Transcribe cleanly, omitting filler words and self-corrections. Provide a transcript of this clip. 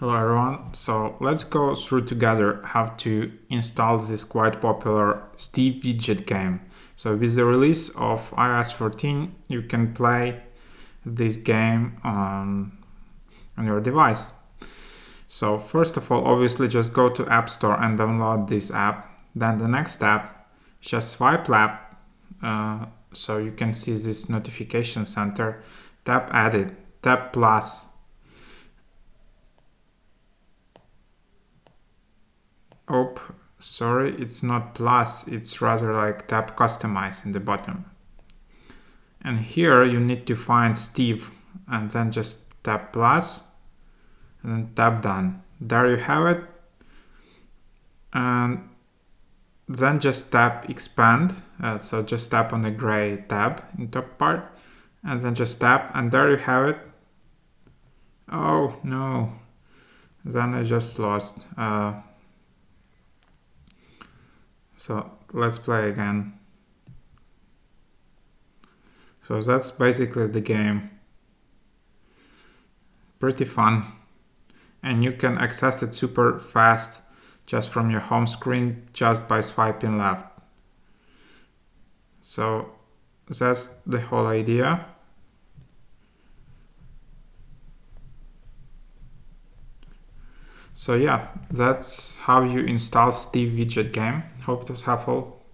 Hello everyone, so let's go through together how to install this quite popular Steve Widget game. So with the release of iOS 14 you can play this game on your device. So first of all, obviously just go to App Store and download this app. Then the next step, just swipe left so you can see this notification center. Tap Edit, tap Plus. Oh, sorry, it's not plus, it's rather like tap customize in the bottom. And here you need to find Steve and then just tap plus and then tap done. There you have it. And then just tap expand. So just tap on the gray tab in top part and then just tap and there you have it. Oh no, then I just lost. So let's play again. So that's basically the game. Pretty fun. And you can access it super fast just from your home screen just by swiping left. So that's the whole idea. So yeah, that's how you install Steve Widget Game. Hope it was helpful.